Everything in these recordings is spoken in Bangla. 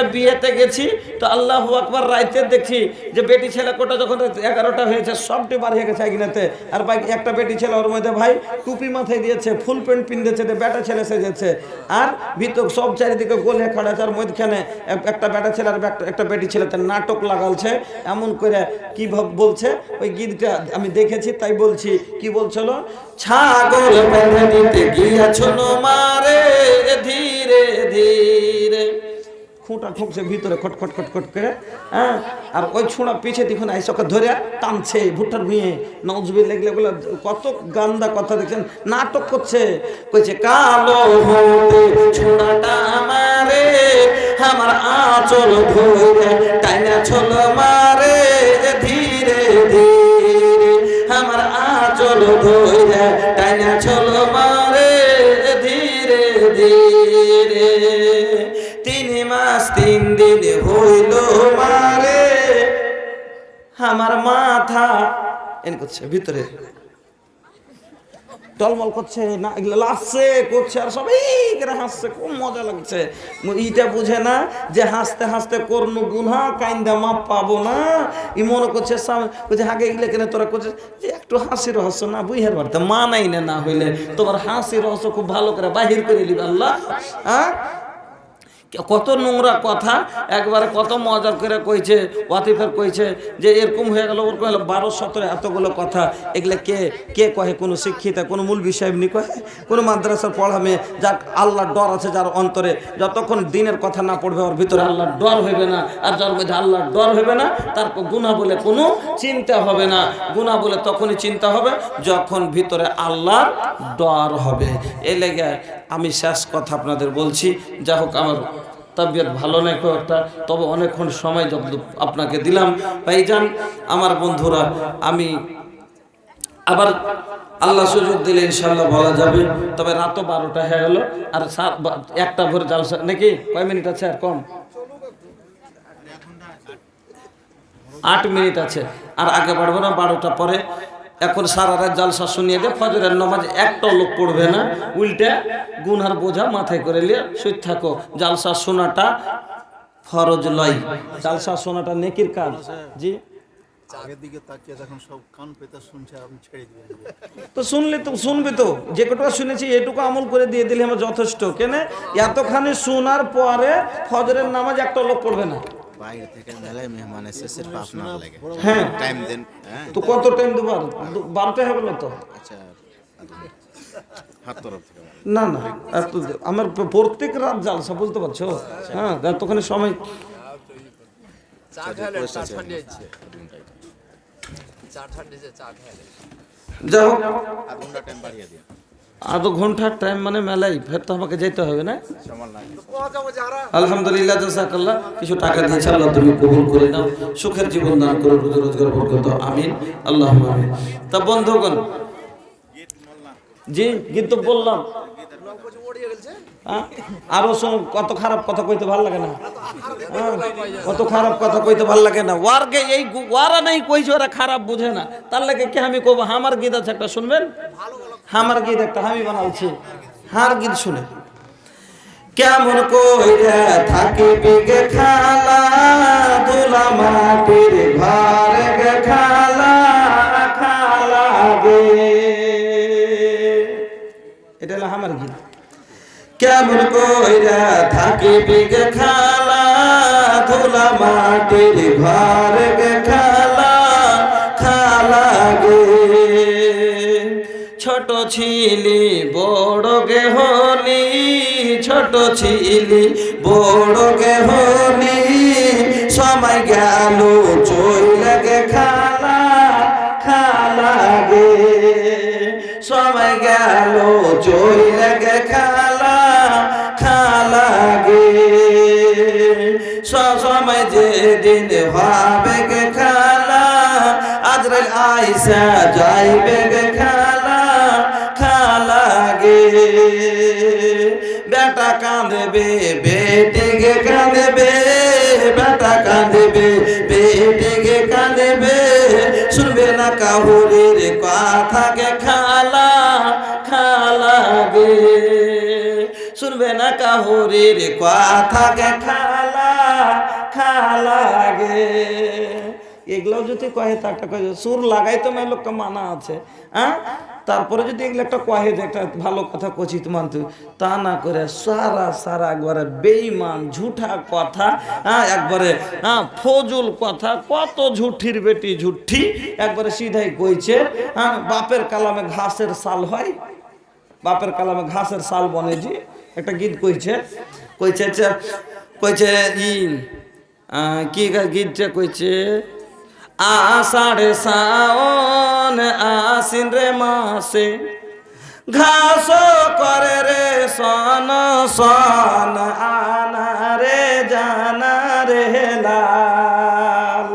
একটা বিয়েতে গেছি, তো আল্লাহু আকবার, রাইতে দেখছি যে বেটি ছেলে কোটা যখন 11টা হয়েছে সবটি বার হয়ে গেছে আগুনেতে, আর বাকি একটা বেটি ছেলে ওর মধ্যে ভাই টুপি মাথায় দিয়েছে, ফুল প্যান্ট পিনতেছে, বেটা ছেলে সেজেছে, আর ভিতর সব চারিদিকে গোলে খাড়া আছে, আর মধ্যখানে একটা বেটা ছেলে আর একটা বেটি ছেলেতে নাটক লাগালছে এমন করে। কি বলছে ওই গীতটা আমি দেখেছি তাই বলছি। কি বলছিল? ছাগল বেঁধে নিতে গিয়েছিল মারে ধীরে ধীরে, খুঁটা ঠুকছে ভিতরে খটখট খটখট করে, হ্যাঁ, আর ওই ছোঁড়া পিছে দেখুন আইসকে ধরে টানছে ভুট্টার ভুঁয়ে, নজবি লেগলে বলে কত গান্দা কথা দেখছেন, নাটক করছে। কইছে কালো হতে ছোঁড়াটা মারে, আমার আঁচল ধরে টাইনা ছল মারে ধীরে ধীরে, আমার আঁচল ধরে টাইনা ছল মারে ধীরে ধীরে। 3 মাস 3 দিন হইল মারে, আমার মাথা এন করছে ভিতরে টলমল করছে, না লাসছে করছে, আর সবাই করে হাসছে, খুব মজা লাগছে। এইটা বুঝে না যে হাসতে হাসতে করনু গুনহা কাইন্দা মাপ পাবো না। ই মনে করছে বলছে হাগে এগুলো কেন তোরা করছিস, যে একটু হাসি রহস্য না বুঝার পারতে মানাই না হইলে তোমার হাসি রহস্য খুব ভালো করে বাহির করে দিবে আল্লাহ। হ্যাঁ, কত নোংরা কথা একবারে কত মজা করে কইছে, ওয়াতিফের কইছে যে এরকম হয়ে গেল ওরকম হলো, 12-17 এতগুলো কথা। এগুলো কে কহে? কোনো শিক্ষিত, কোনো মূলবি সাহেব নি কহে, কোনো মাদ্রাসার পড়ামে, যার আল্লাহর ডর আছে যার অন্তরে, যতক্ষণ দিনের কথা না পড়বে ওর ভিতরে আল্লাহর ডর হইবে না। আর যার মধ্যে আল্লাহর ডর হইবে না তার গুনাহ বলে কোনো চিন্তা হবে না। গুনাহ বলে তখনই চিন্তা হবে যখন ভিতরে আল্লাহর ডর হবে। এই লেগে আমি শেষ কথা আপনাদের বলছি, যা হোক আমার তবিয়ত ভালো নাই খুব একটা, তবে অনেকক্ষণ সময় যত আপনাকে দিলাম ভাইজান আমার বন্ধুরা। আমি আবার আল্লাহ সুযোগ দিলে ইনশাল্লাহ বলা যাবে, তবে রাত 12টা হয়ে গেল, আর 1টা ভোর জালসা নাকি, কয় মিনিট আছে? আর কম 8 মিনিট আছে, আর আগে বাড়বো না, 12টা পরে। এখন সারা রাত জালসা শুনিয়ে দে, ফজরের নামাজ একটাও লোক পড়বে না, উল্টা গুনহার বোঝা মাথায় করে নিয়ে শুয়ে থাকো। জালসা শোনাটা ফরজ লয়, জালসা শোনাটা নেকির কাজ। জি, আগের দিকে তাকিয়ে দেখুন সব কান পেতে শুনছে, আপনি ছেড়ে দিবেন তো শুনলে তো শুনবে, তো যে কটা শুনেছি এটুকু আমল করে দিয়ে দিলে আমার যথেষ্ট। কেন এতখানি শোনার পরে ফজরের নামাজ একটা লোক পড়বে না? বাইরে থেকে মেলায় মেহমান এসেছে, আপনার লাগে হ্যাঁ টাইম দেন। হ্যাঁ, তো কত টাইম দেবো? 12টা হবে না তো? আচ্ছা, হাত তরফ থেকে না না, এত আমার প্রত্যেক রাত জালসা, বুঝতে পারছো? হ্যাঁ, এতখানি সময় যাই হোক, আধ ঘন্টার টাইম মানে মেলাই, ফের তো আমাকে যেতে হবে না? আলহামদুলিল্লাহ, জাযাকাল্লাহ। কিছু টাকা দিয়েছে, আল্লাহ তুমি কবুল করে নাও, সুখের জীবন দান করো, রুজি রোজগার বরকত, আমিন, আল্লাহুম্মা আমিন। তা বন্ধুগণ, জি গীত তো বললাম, আরো কত খারাপ কথা কইতে ভালো লাগে না, কত খারাপ কথা কইতে ভালো লাগে না। ওয়ারকে এই ওয়ারা নেই কইছে, ওরা খারাপ বুঝে না, তার লাগে কি আমি কব? আমার গীত আছে একটা, শুনবেন? আমার গীত একটা আমি বানালছি, হার গীত শুনে। কেমন কইরা থাকিবি গে খালা, ধুলা মাটির ঘর গে খালা, খালা গে। এটা হলো আমার গীত। কেমন কইরা থাকিবি গে খালা, ধুলা মাটির ঘর গে খালা, খালা গে। ছোট ছিলি বড় গে হলি, ছোট ছিলি বড় গে হলি, সময় গেল চইলে গে খালা, খালা গে। সময় গেল চইলে গে খালা, খালা গে। সময় যেদিন হবে গে খালা, আজরাইল আইসা যাইবে গে খালা, খালা গে। বেটা কাঁদবে বেটি গে কাঁদবে, বেটা কাঁদবে বেটি গে কাঁদবে, শুনবে না কাহুরির কথা গে খালা, খালা গে। শুনবে না কাহুরির কথা গে খালা, লাগে। এগুলাও যদি কহে তা একটা কয়ে সুর লাগাই তো মেয়ে লোককে মানা আছে, হ্যাঁ? তারপরে যদি এগুলো একটা কহে যে একটা ভালো কথা কচিত মানতে, তা না করে সারা সারা একবারে বেঈমান ঝুঠা কথা, হ্যাঁ, একবারে হ্যাঁ ফজুল কথা, কত ঝুঠির বেটি ঝুঠি একবারে সিধাই কইছে। হ্যাঁ, বাপের কালামে ঘাসের সাল হয়, বাপের কালামে ঘাসের সাল বনে। জি একটা গীত কইছে, কইছে কইছে কি গীতটা কইছে, আষাঢ়ে শ্রাবণ আশ্বিন রে মাসে ঘাস করে রে সন সন আনা রে জানা রে লাল।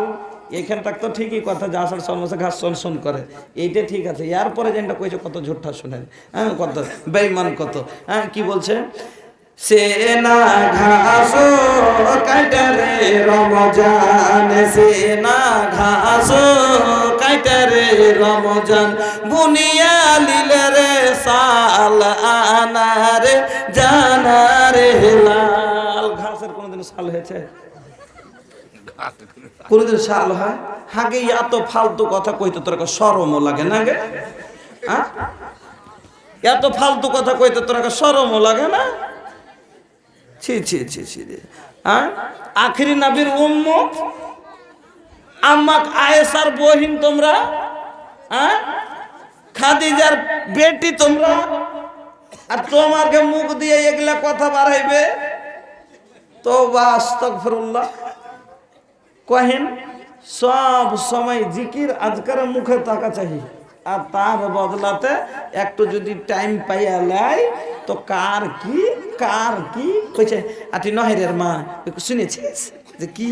এখানটা তো ঠিকই কথা, যে আষাঢ় শ্রাবণ মাসে ঘাস সন সন করে, এইটা ঠিক আছে। এরপরে যেটা কইছে কত ঝুঠা শুনেন, হ্যাঁ, কত বেঈমান কত, হ্যাঁ, কি বলছে, সে না ঘাস কাটে রে রমজান, সে না ঘাস কাটে রে রমজান, বুনিয়া লিলে রে সাল আনা রে জানা রে লাল। ঘাসের কোনোদিন সাল হয়েছে? কোনোদিন সাল হয়? হাগে এত ফালতু কথা কইতে তোর শরমও লাগে না গে? হ্যাঁ, এত ফালতু কথা কইতে তোর শরমও লাগে না? ছি ছি ছি ছি রে। হ্যাঁ, আখিরি নবীর উম্মত আম্মা আয়েশার বহিন তোমরা, হ্যাঁ, খাদিজার বেটি তোমরা, আর তোমাকে মুখ দিয়ে এগুলা কথা বাড়াইবে? তো আস্তাগফিরুল্লাহ কহেন সব সময় জিকির আজকার মুখে থাকা চাই, আর তার বদলাতে একটু যদি টাইম পাইয়া লাই তো কার কি কইছে, আটি নহরের মা শুনেছিস যে কি,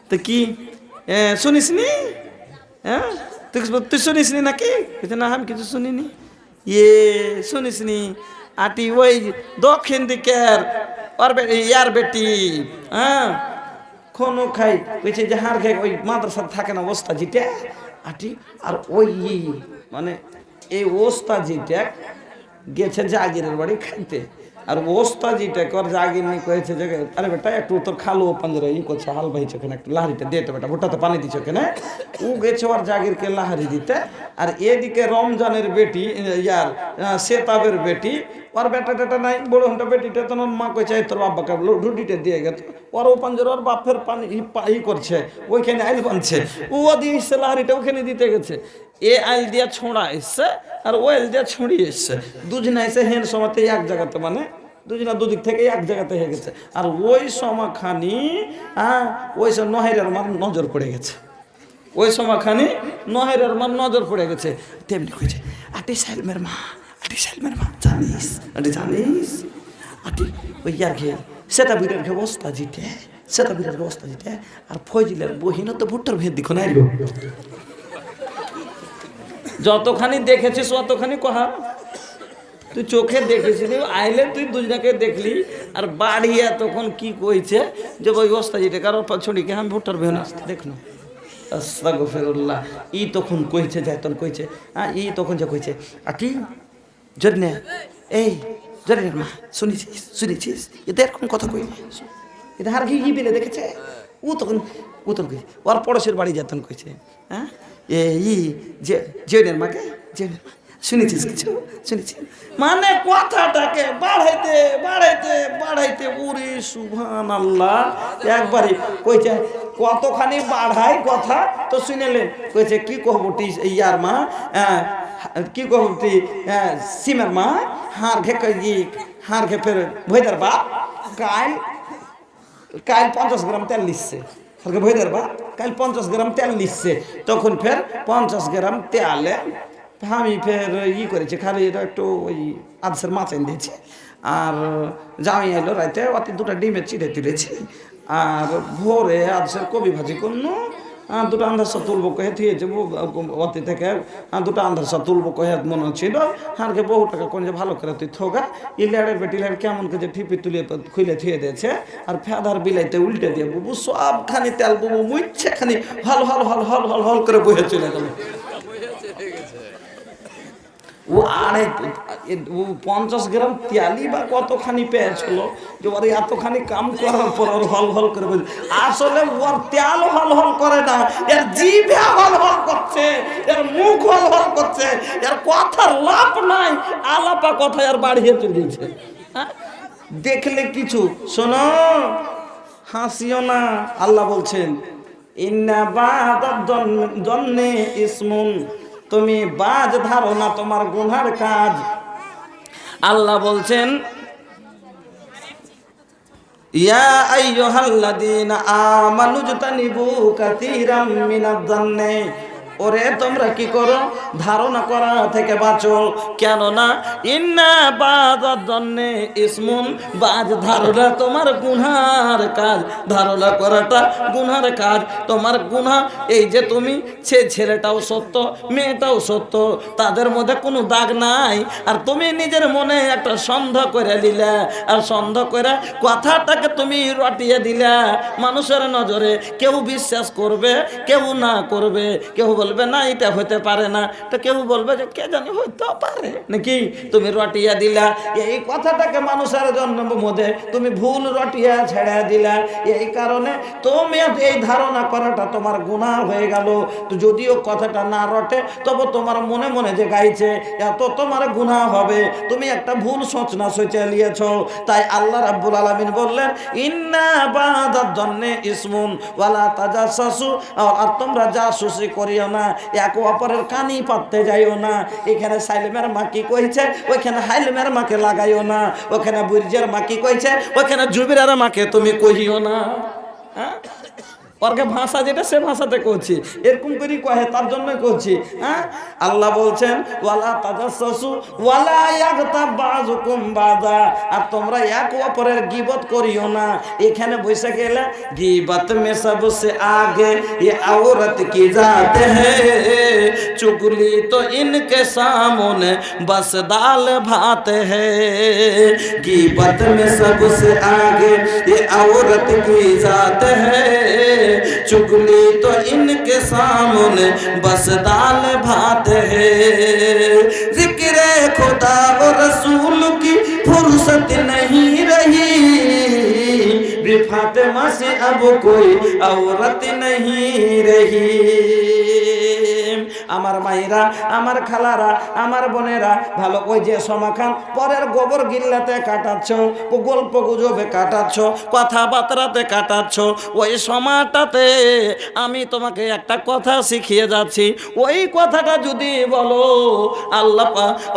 তো কি শুনিস নি? হ্যাঁ, তুই শুনিস নি নাকি? না আমি কিছু শুনিনি। শুনিস নি? আটি ওই দক্ষিণ দিকের ইয়ার বেটি, হ্যাঁ, কোনো খাই কইছে যে হার খেয়ে ওই মাদ্রাসার থাকে না ওস্তাজিটা আটি, আর ওই মানে এই ওস্তাজিটা গেছে জাগিরের বাড়ি খাইতে, আর ওস্তাজিটা কর জাগির নি কয়েছে যে আরে বেটা একটু তোর খালো পাঞ্জরে ই করছে, হাল বাইছে ওখানে একটু লাহারিটা দিয়ে বেটা ভুটাতে পানি দিচ্ছে ওখানে। ও গেছে ওর জাগিরকে লাহারি দিতে, আর এদিকে রমজানের বেটি ইয়ার সেতাবের বেটি, ওর বেটা টেটা নাই, বড় হনটা বেটিটা তো মা কইছে তোর বাবাকে রুটিটা দিয়ে গেছে, ওর ও পাঞ্জর ওর বাপের পানি ই করছে, ওইখানে আইল বানছে, ও দিয়ে এসছে লাহারিটা ওখানে দিতে গেছে। এ আইল দিয়া ছোঁড়া এসছে আর ও আইল দিয়া ছড়িয়ে এসছে, দুজনে এসে হেন সময়তে এক জায়গাতে, মানে দুজনা দুদিক থেকে এক জায়গাতে হয়ে গেছে। আর ওই সময়খানি ওই সব নহরের মার নজর পড়ে গেছে, ওই সময়খানি নহরের মার নজর পড়ে গেছে। তেমনি কইছে আটি সাইলমের মা, আটি সাইলমের মা জানিস, আটি জানিস, আটি ওই ইয়ার ঘে সেটা বিরের ঘে বস্তা জিতে, সেটা বিরের ঘে বস্তা জিতে, আর ফয়জিলের বহিনও তো ভুট্টার ভেদ দিখন আইল। যতখানি দেখেছিস অতখানি কহা, তুই চোখে দেখেছিলি, আইলে তুই দুজনাকে দেখলি, আর বাড়িয়া তখন কি কইছে যে ওই অবস্থা যেটা কারো ছড়িকে আমি ভোটার বেহন আসতে দেখলো। আস্তাগফিরুল্লাহ। ই তখন কইছে, যাইতন কইছে, ই তখন যে কইছে আটি জন্যে এই জন্যের মা শুনেছিস এতে এরকম কথা কই, এটা হার ঘি বেলে দেখেছে। ও তখন কইছে ওর পড়োশের বাড়ি যেতন কইছে, হ্যাঁ ই যে জেনের মাকে, জেনের মা শুনেছিস কিছু, শুনেছি মানে কথাটাকে বাড়াইতে বাড়াইতে বাড়াইতে উরে সুবহানাল্লাহ একবারে কইছে কতখানি বাড়াই কথা তো শুনেলেন। কইছে কি কহবটি ইয়ার মা, কি কহবটি সিমের মা, হার ঘে ফের ভৈদার বাপ কাল 50 গ্রাম তেল লিখছে, ভৈদার বাপ কাল 50 গ্রাম তেল লিখছে, তখন ফের 50 গ্রাম তেলে আমি ফের ই করেছি, খালি এটা একটু ওই আদসের মাছ এনে দিয়েছি, আর জামি এলো রাইতে অতি 2টা ডিমের চিড়ে তুলেছি, আর ভোরে আদসের কবি ভাজি করলো, 2টা আন্ধারসা তুলবো কহে থিয়েছে অতি থেকে, 2টা আন্ধারসা তুলবো কহে মনে হচ্ছিল। হারকে বহু টাকা কোন যে ভালো করে তুই থোগা ইলাড়ের বেটিলার কেমন করে ঠিপি তুলে খুলে থুয়ে দিয়েছে, আর ফেদার বিলাইতে উল্টে দিয়ে বুবু সবখানি তেল বুবু মুইছে খানি হল হল হল হল হল হল করে বহে চলে গেল। ও আরে 50 গ্রাম তেলি বা কতখানি পেয়েছিল যে ওর এতখানি কাম করার পর ওর হল হল করে বলছে আসলে ওর তেল হল হল করে না, এর জিভে হল হল করছে, এর মুখ হল হল করছে, এর কথার লাভ নাই, আলাপা কথা আর বাড়িয়ে চলেছে। দেখলে কিছু শোনো, হাসিও না। আল্লাহ বলছেন ইন্না বাদাদ জন্নে ইসমুন, তুমি বাজ ধারো না তোমার গুনার কাজ। আল্লাহ বলছেন ইয়া আইয়ুহাল্লাযীনা আমানু জতানিবু কাসীরাম মিনাজ জান্নে, ওরে তোমরা কি করো, ধারণা করা থেকে বাঁচো। কেননা ইন্না বাদাদ জন্নে ইসমুন, বাজ ধারণা তোমার গুনার কাজ, ধারণা করাটা গুনার কাজ, তোমার গুনাহ। এই যে তুমি ছেলেটাও সত্য মেয়েটাও সত্য, তাদের মধ্যে কোনো দাগ নাই, আর তুমি নিজের মনে একটা সন্দেহ করে দিলা, আর সন্দেহ করে কথাটাকে তুমি রটিয়ে দিলা মানুষের নজরে। কেউ বিশ্বাস করবে কেউ না করবে, কেউ বলবে না এটা হতে পারে না, তো কেউ বলবে যে কে জানি হইতে পারে নাকি, তুমি রটিয়া দিলা। এই কথাটাকে মানুষের জন্ম মধ্যে তুমি ভুল রটিয়া ছেড়ে দিলা, এই কারণে তুমি এই ধারণা করাটা তোমার গুনাহ হয়ে গেল। তো যদিও কথাটা না রটে তবে তোমার মনে মনে যে গাইছে এত তোমার গুনাহ হবে, তুমি একটা ভুল সোচনা সোচে নিয়েছ। তাই আল্লাহ রাব্বুল আলামিন বললেন ইন্না বাদাদ জন্নে ইসমুন ওয়ালা তাজাসসু, আর তোমরা জাসুসি করিও না, এক অপরের কানি পাততে যাইও না। এখানে সাইলেমের মা কি কইছে ওইখানে হাইলেমের মাকে লাগাইও না, ওখানে বুর্জের মা কি কইছে ওইখানে জুবিরের মাকে তুমি কহিও না। হ্যাঁ, ওরকে ভাষা যেটা সে ভাষাতে করছি, এরকম করি কহে তার জন্যই করছি। হ্যাঁ, আল্লাহ বলছেন ওয়ালা তাজাসসু ওয়ালা ইয়াগতাব বাযুকুম বাযা, আর তোমরা এক অপরের গীবত করিও না। এখানে বসে গেলে গীবত মে সবসে আগে ये औरत की जात है, चुगली तो इनके सामने बस दाल भात है, गीबत में सबसे आगे ये औरत की जात है, चुगली तो इनके सामने बस दाल भात है, जिक्र खुदा और रसूल की फुर्सत नहीं रही, फातिमा से अब कोई औरत नहीं रही। আমার মায়েরা আমার খালারা আমার বোনেরা ভালো, ওই যে সমাখান পরের গোবর গিল্লাতে কাটাচ্ছ, গল্প গুজবে কাটাচ্ছ, কথাবার্তাতে কাটাচ্ছ, ওই সময়টাতে আমি তোমাকে একটা কথা শিখিয়ে যাচ্ছি। ওই কথাটা যদি বলো আল্লাহ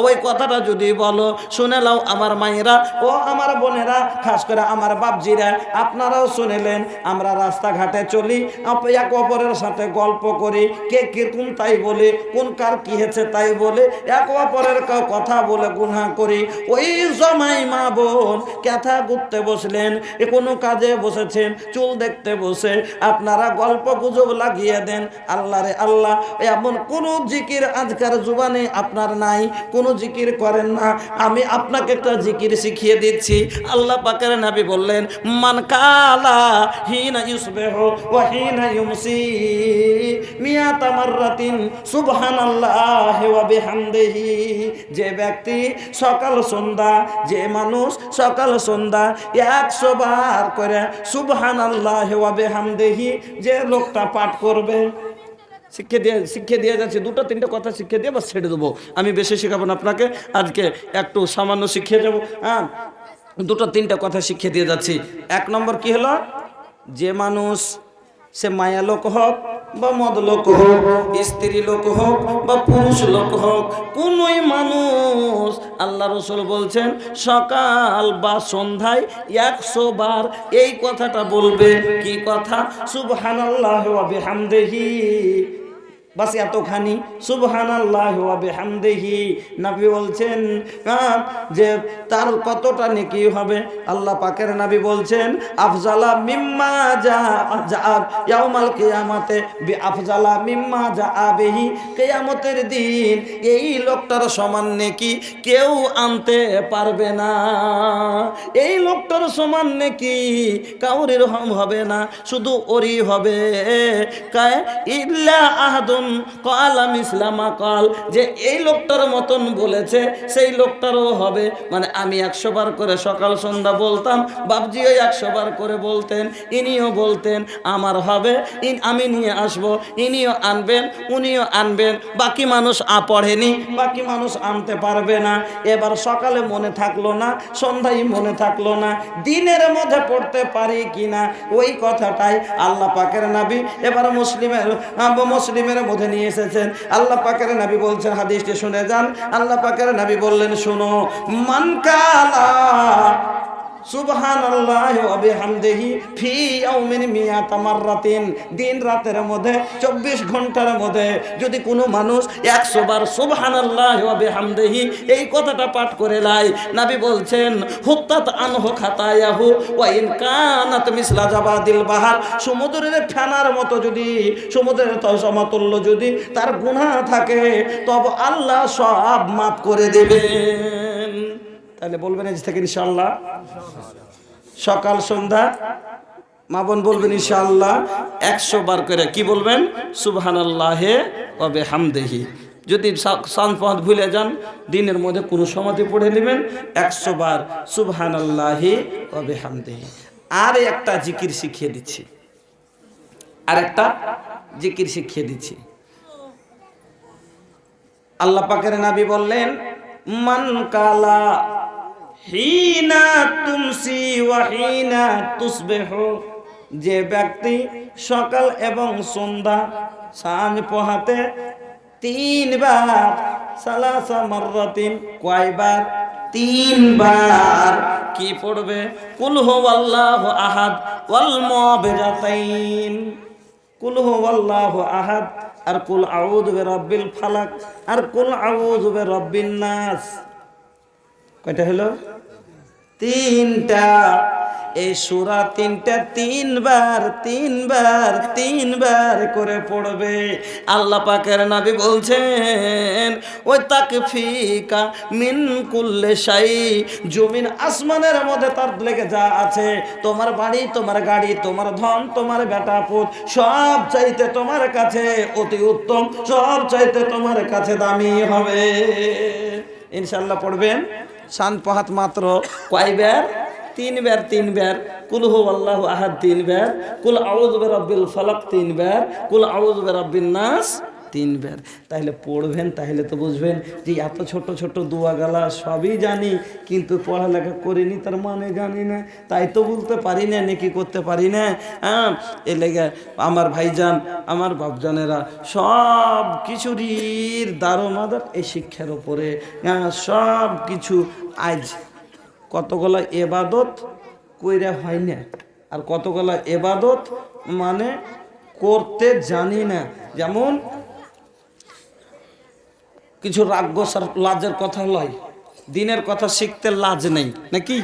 ওই কথাটা যদি বলো শুনে নাও আমার মায়েরা ও আমার বোনেরা, খাস করে আমার বাপজিরা, আপনারাও শুনেলেন। আমরা রাস্তাঘাটে চলি, এক অপরের সাথে গল্প করি, কে কিরকম তাই বলি, কোন কার কি হয়েছে তাই বলে এক অপরের কথা বলে গুনাহ করি। ওই সময় মা বোন কথা করতে বসলেন, কোনো কাজে বসেছেন, চুল দেখতে বসে আপনারা গল্প গুজব লাগিয়ে দেন। আল্লাহ রে আল্লাহ, এমন কোন জিকির আজকার জুবানে আপনার নাই, কোন জিকির করেন না। আমি আপনাকে একটা জিকির শিখিয়ে দিচ্ছি। আল্লাহ পাকের নবী বললেন মান কালা হিনা ইউসবিহু ওয়া হিনা ইউমসি মিয়াতা মাররাতিন সুবহানাল্লাহি ওয়া বিহামদিহি, যে ব্যক্তি সকাল সন্ধ্যা, যে মানুষ সকাল সন্ধ্যা 100 বার করে সুবহানাল্লাহি ওয়া বিহামদিহি যে লোকটা পাঠ করবে, শিক্ষা দিয়ে যাচ্ছে। দুটো তিনটে কথা শিক্ষা দিয়ে বাস ছেড়ে দেবো, আমি বেশি শেখাবো না আপনাকে, আজকে একটু সামান্য শিখিয়ে যাবো। হ্যাঁ, দুটো তিনটে কথা শিখিয়ে দিয়ে যাচ্ছি। 1 নম্বর কি হলো, যে মানুষ সে মায়া লোক হোক বা মদ লোক হোক, স্ত্রী লোক হোক বা পুরুষ লোক হোক, কোনই মানুষ আল্লাহ রসুল বলছেন সকাল বা সন্ধ্যায় 100 বার এই কথাটা বলবে। কি কথা? সুবহানাল্লাহি ওয়া বিহামদিহি, বাস এতখানি, সুবহানাল্লাহি ওয়া বিহামদিহি। নবী বলছেন যে তার কতটা নেকি হবে। আল্লাহ পাকের নবী বলছেন আফজালা মিম্মা যা ইয়াউমাল কিয়ামাতে বিআফজালা মিম্মা যা বিহি, কিয়ামতের দিন এই লোকটার সমান নেকি কেউ আনতে পারবে না। এই লোকটার সমান নেকি কাউরির হবে না, শুধু ওরই হবে। ইল্লা আহাদুন ক্বালা মিসলা মা ক্বাল, যে এই লোকটার মতন বলেছে সেই লোকটারও হবে। মানে আমি 100 বার করে সকাল সন্ধ্যা বলতাম, বাপজিও 100 বার করে বলতেন, ইনিও বলতেন আমার হবে, আমি নিয়ে আসব, ইনিও আনবেন, উনিও আনবেন। বাকি মানুষ পড়েনি, বাকি মানুষ আনতে পারবে না। এবার সকালে মনে থাকলো না, সন্ধ্যায় মনে থাকলো না, দিনের মধ্যে পড়তে পারি কিনা ওই কথাটাই আল্লাহ পাকের নবী এবার মুসলিমের মধ্যে নিয়ে এসেছেন। আল্লাহ পাকের নবী বলছেন, হাদিসটি শুনে যান। আল্লাহ পাকের নবী বললেন, শোনো, মান কালা সুবহানাল্লাহি ওয়া বিহামদিহি ফি ইয়াউমিন মিয়াতা মাররাতিন, দিন রাতের মধ্যে 24 ঘন্টার মধ্যে যদি কোনো মানুষ 100 বার সুবহানাল্লাহি ওয়া বিহামদিহি এই কথাটা পাঠ করে লাই, নবী বলছেন হুত্তাত আনহু খাতায়াহু ওয়া ইন কানাত মিসলা জাবাদিল বাহার, সমুদ্রের ফেনার মতো যদি, সমুদ্রের সমতুল্য যদি তার গুনাহ থাকে তবে আল্লাহ সব মাফ করে দেবেন। তাহলে বলবেন আজ থেকে ইনশাআল্লাহ সকাল সন্ধ্যা মা বোন বলবেন ইনশাআল্লাহ 100 বার করে কি বলবেন? সুবহানাল্লাহি ওয়া বিহামদিহি। যদি সানফাত ভুলে যান, দিনের মধ্যে কোনো সমাধি পড়ে নেবেন 100 বার সুবহানাল্লাহি ওয়া বিহামদিহি। আর একটা জিকির শিখিয়ে দিচ্ছি, আর একটা জিকির শিখিয়ে দিচ্ছি। আল্লাহ পাকের নবী বললেন, মান কালা হিনা তুমসি ওয়া হিনা তুসবিহু, যে ব্যক্তি সকাল এবং সন্ধ্যা সাঁঝ পোহাতে 3 বার, সালাসা মাররাতিন, কয়বার? 3 বার কি পড়বে? কুল হুয়াল্লাহু আহাদ ওয়াল মুআবিজাতাইন, কুল হুয়াল্লাহু আহাদ আর কুল আউযু বিরাব্বিল ফালাক আর কুল আউযু বিরাব্বিন নাস। কয়টা হলো? 3টা। এই সূরা 3টা 3 বার করে পড়বে। আল্লাহ পাকের নবী বলছেন, ওই তাকফিকা মিন কুল্লি শাই, জমিন আসমানের মধ্যে তার লেগে যা আছে, তোমার বাড়ি, তোমার গাড়ি, তোমার ধন, তোমার বেটা পুত, সব চাইতে তোমার কাছে অতি উত্তম, সব চাইতে তোমার কাছে দামি হবে। ইনশাআল্লাহ পড়বেন। শান পাহাত মাত্র কয়বার? 3 বার। কুল হুয়াল্লাহু আহাদ 3 বার, কুল আউযু বিরাব্বিল ফালাক 3 বার, কুল আউযু বিরাব্বিন নাস 3 বার। তাহলে পড়বেন, তাহলে তো বুঝবেন যে এত ছোট ছোট দোয়া গালা সবই জানি, কিন্তু পড়ালেখা করিনি, তার মানে জানি না, তাই তো বলতে পারি না, নাকি করতে পারি না। হ্যাঁ, এ লেগে আমার ভাইজান, আমার বাপজানেরা, সব কিছুরই দারোমাদার এই শিক্ষার উপরে। সব কিছু আজ কতগুলো এবাদত কইরা হয় না, আর কতগুলো এবাদত মানে করতে জানি না। যেমন কিছু রাগ গোসার লাজের কথা লয়, দিনের কথা শিখতে লাজ নেই নাকি?